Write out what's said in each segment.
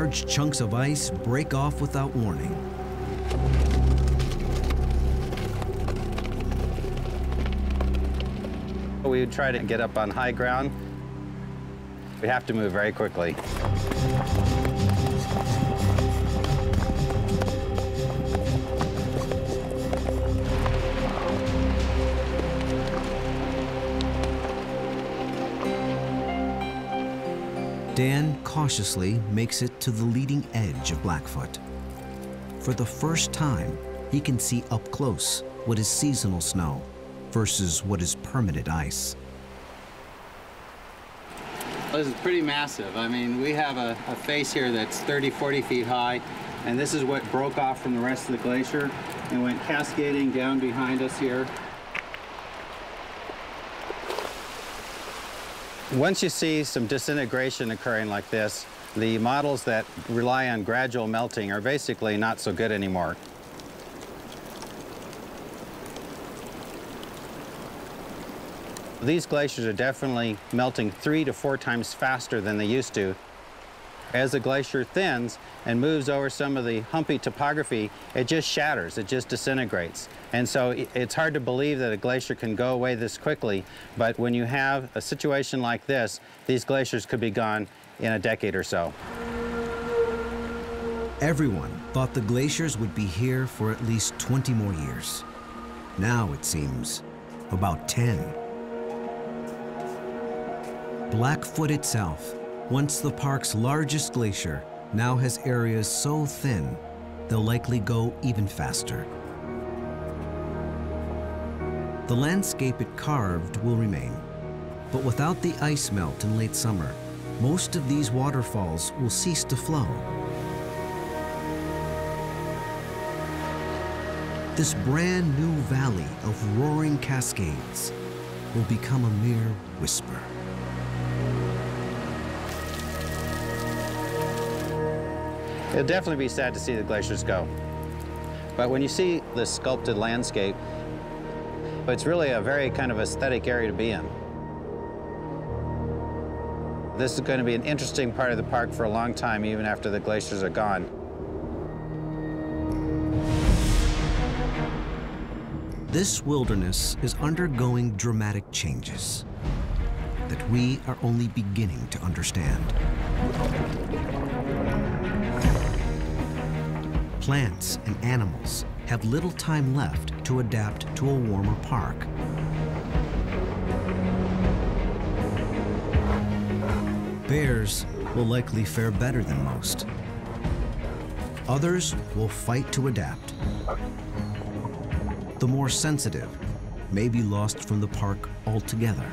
large chunks of ice break off without warning. We would try to get up on high ground. We have to move very quickly. Dan cautiously makes it to the leading edge of Blackfoot. For the first time, he can see up close what is seasonal snow versus what is permanent ice. This is pretty massive. I mean, we have a face here that's 30, 40 feet high, and this is what broke off from the rest of the glacier and went cascading down behind us here. Once you see some disintegration occurring like this, the models that rely on gradual melting are basically not so good anymore. These glaciers are definitely melting 3 to 4 times faster than they used to. As the glacier thins and moves over some of the humpy topography, it just shatters, it just disintegrates. And so it's hard to believe that a glacier can go away this quickly, but when you have a situation like this, these glaciers could be gone in a decade or so. Everyone thought the glaciers would be here for at least 20 more years. Now it seems about 10. Blackfoot itself, once the park's largest glacier, now has areas so thin, they'll likely go even faster. The landscape it carved will remain, but without the ice melt in late summer, most of these waterfalls will cease to flow. This brand new valley of roaring cascades will become a mere whisper. It'll definitely be sad to see the glaciers go. But when you see this sculpted landscape, it's really a very kind of aesthetic area to be in. This is going to be an interesting part of the park for a long time, even after the glaciers are gone. This wilderness is undergoing dramatic changes that we are only beginning to understand. Plants and animals have little time left to adapt to a warmer park. Bears will likely fare better than most. Others will fight to adapt. The more sensitive may be lost from the park altogether.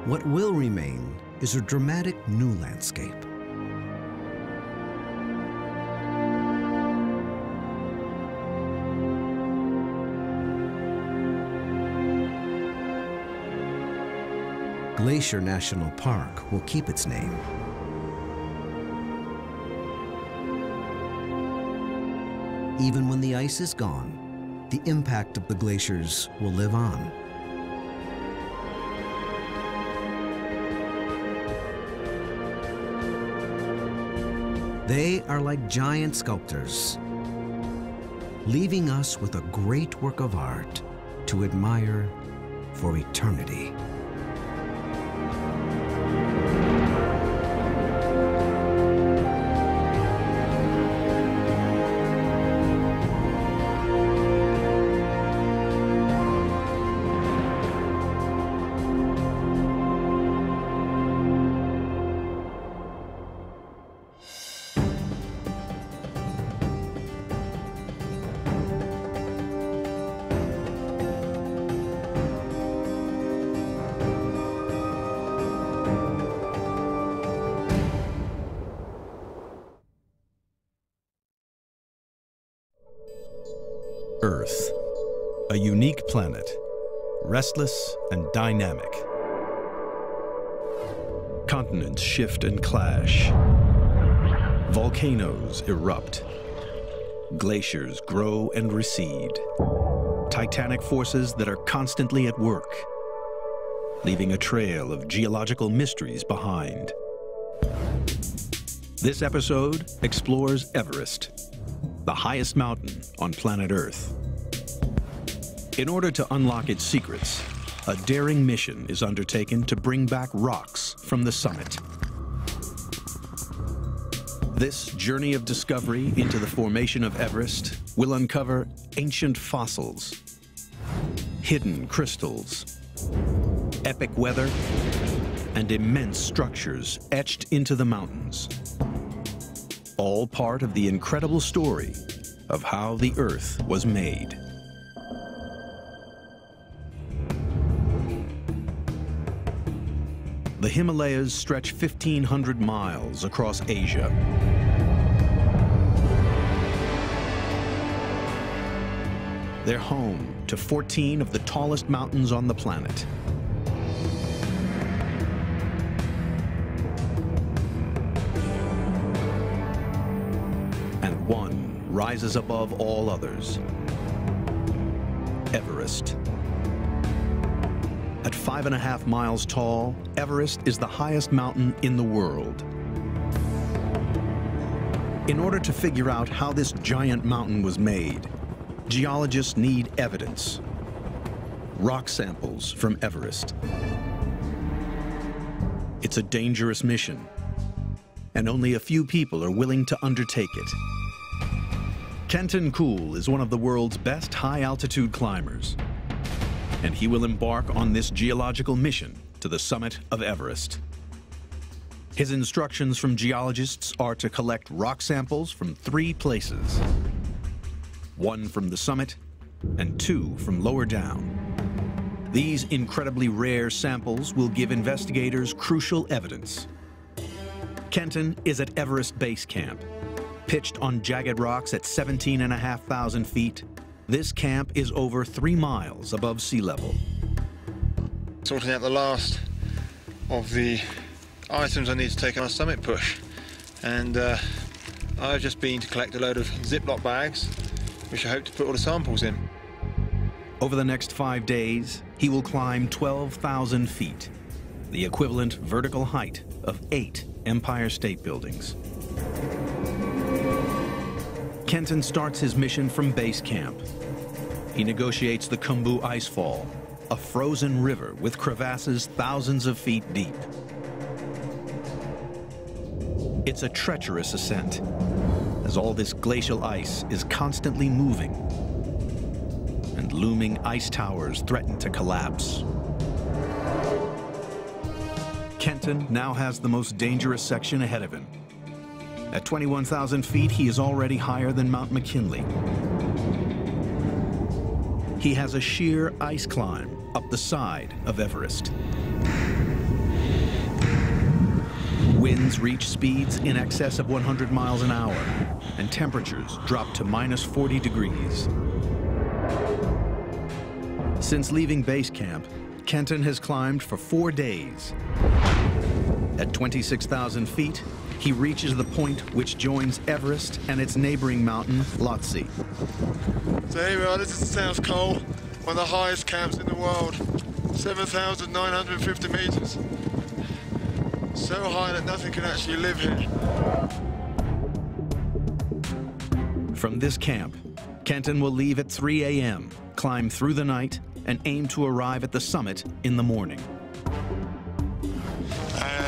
What will remain is a dramatic new landscape. Glacier National Park will keep its name. Even when the ice is gone, the impact of the glaciers will live on. They are like giant sculptors, leaving us with a great work of art to admire for eternity. Earth, a unique planet, restless and dynamic. Continents shift and clash. Volcanoes erupt. Glaciers grow and recede. titanic forces that are constantly at work, leaving a trail of geological mysteries behind. This episode explores Everest, the highest mountain on planet Earth. In order to unlock its secrets, a daring mission is undertaken to bring back rocks from the summit. This journey of discovery into the formation of Everest will uncover ancient fossils, hidden crystals, epic weather, and immense structures etched into the mountains. All part of the incredible story of how the Earth was made. The Himalayas stretch 1,500 miles across Asia. They're home to 14 of the tallest mountains on the planet. And one rises above all others: Everest. At 5.5 miles tall, Everest is the highest mountain in the world. In order to figure out how this giant mountain was made, geologists need evidence. Rock samples from Everest. It's a dangerous mission, and only a few people are willing to undertake it. Kenton Kuhl is one of the world's best high-altitude climbers, and he will embark on this geological mission to the summit of Everest. His instructions from geologists are to collect rock samples from 3 places: 1 from the summit and 2 from lower down. These incredibly rare samples will give investigators crucial evidence. Kenton is at Everest Base Camp. Pitched on jagged rocks at 17,500 feet, this camp is over 3 miles above sea level. Sorting out the last of the items I need to take on a summit push. And I've just been to collect a load of Ziploc bags, which I hope to put all the samples in. Over the next 5 days, he will climb 12,000 feet, the equivalent vertical height of 8 Empire State Buildings. Kenton starts his mission from base camp. He negotiates the Khumbu Icefall, a frozen river with crevasses thousands of feet deep. It's a treacherous ascent, as all this glacial ice is constantly moving, and looming ice towers threaten to collapse. Kenton now has the most dangerous section ahead of him. At 21,000 feet, he is already higher than Mount McKinley. He has a sheer ice climb up the side of Everest. Winds reach speeds in excess of 100 miles an hour, and temperatures drop to -40 degrees. Since leaving base camp, Kenton has climbed for 4 days. At 26,000 feet, he reaches the point which joins Everest and its neighboring mountain, Lhotse. So here we are, this is the South Col, one of the highest camps in the world. 7,950 meters. So high that nothing can actually live here. From this camp, Kenton will leave at 3 a.m., climb through the night, and aim to arrive at the summit in the morning.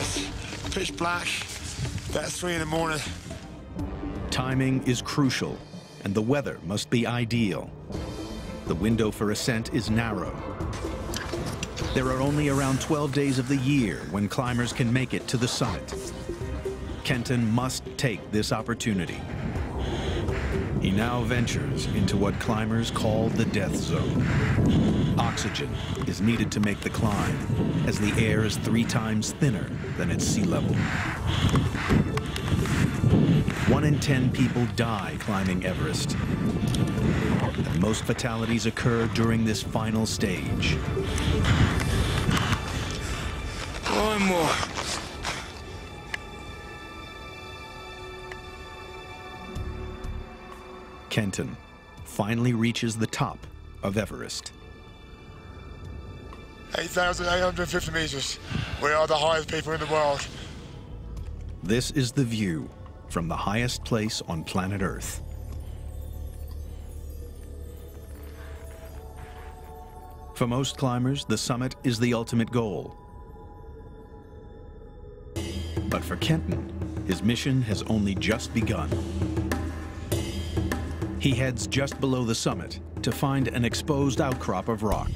It's pitch black. That's 3 in the morning. Timing is crucial, and the weather must be ideal. The window for ascent is narrow. There are only around 12 days of the year when climbers can make it to the summit. Kenton must take this opportunity. He now ventures into what climbers call the death zone. Oxygen is needed to make the climb, as the air is 3 times thinner than at sea level. 1 in 10 people die climbing Everest, and most fatalities occur during this final stage. 1 more. Kenton finally reaches the top of Everest. 8,850 meters. We are the highest people in the world. This is the view from the highest place on planet Earth. For most climbers, the summit is the ultimate goal. But for Kenton, his mission has only just begun. He heads just below the summit to find an exposed outcrop of rock.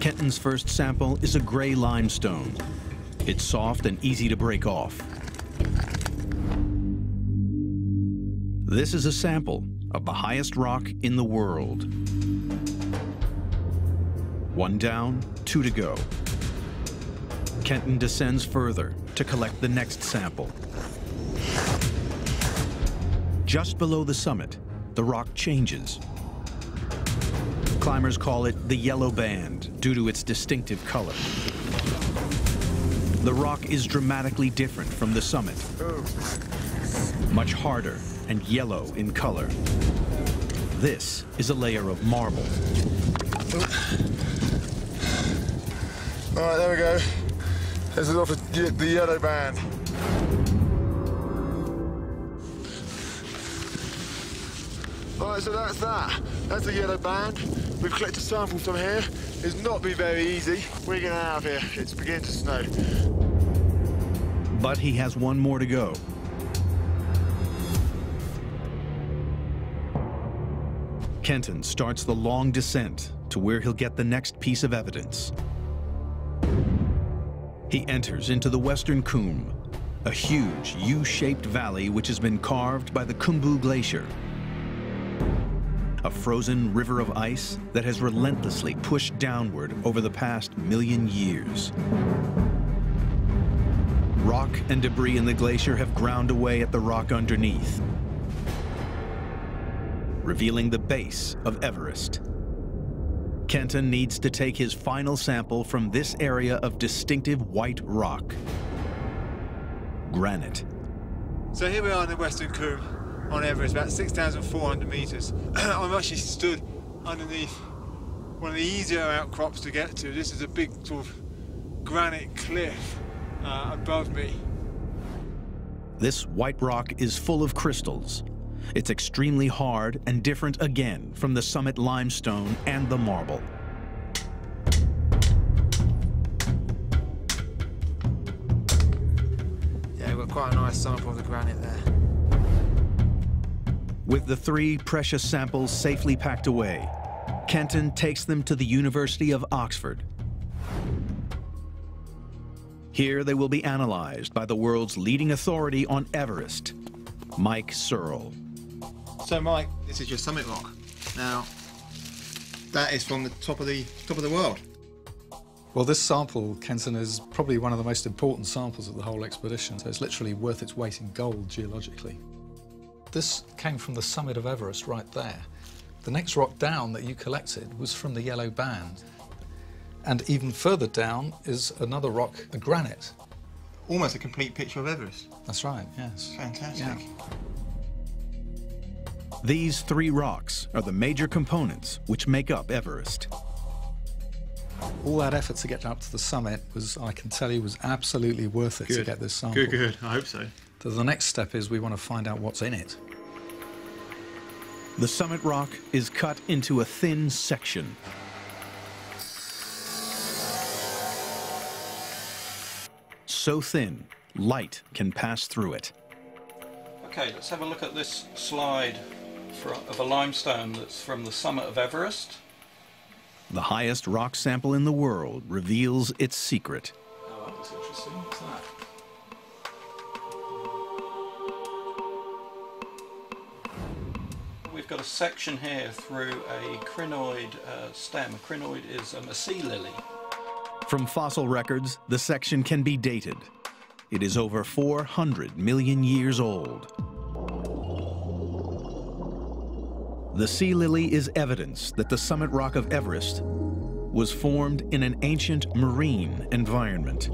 Kenton's first sample is a gray limestone. It's soft and easy to break off. This is a sample of the highest rock in the world. One down, two to go. Kenton descends further to collect the next sample. Just below the summit, the rock changes. Climbers call it the yellow band due to its distinctive color. The rock is dramatically different from the summit. Much harder and yellow in color. This is a layer of marble. All right, there we go. This is off the yellow band. All right, so that's that. That's the yellow band. We've collected samples from here. It's not been very easy. We're getting out of here. It's beginning to snow. But he has one more to go. Kenton starts the long descent to where he'll get the next piece of evidence. He enters into the Western Cwm, a huge U-shaped valley which has been carved by the Khumbu Glacier, a frozen river of ice that has relentlessly pushed downward over the past million years. Rock and debris in the glacier have ground away at the rock underneath, revealing the base of Everest. Kenton needs to take his final sample from this area of distinctive white rock, granite. So here we are in the Western Cwm on Everest, about 6,400 meters. I'm actually stood underneath one of the easier outcrops to get to. This is a big sort of granite cliff above me. This white rock is full of crystals. It's extremely hard and different again from the summit limestone and the marble. Yeah, we've got quite a nice sample of the granite there. With the 3 precious samples safely packed away, Kenton takes them to the University of Oxford. Here they will be analyzed by the world's leading authority on Everest, Mike Searle. So Mike, this is your summit rock. Now, that is from the top of the world. Well, this sample, Kenton, is probably one of the most important samples of the whole expedition, so it's literally worth its weight in gold geologically. This came from the summit of Everest right there. The next rock down that you collected was from the yellow band. And even further down is another rock, a granite. Almost a complete picture of Everest. That's right, yes. Fantastic. Yeah. These 3 rocks are the major components which make up Everest. All that effort to get up to the summit was, I can tell you, was absolutely worth it to get this sample. Good. I hope so. So the next step is we want to find out what's in it. The summit rock is cut into a thin section. So thin, light can pass through it. Okay, let's have a look at this slide of a limestone that's from the summit of Everest. The highest rock sample in the world reveals its secret. Oh, that's interesting. What's that? We've got a section here through a crinoid stem. A crinoid is a sea lily. From fossil records, the section can be dated. It is over 400 million years old. The sea lily is evidence that the summit rock of Everest was formed in an ancient marine environment.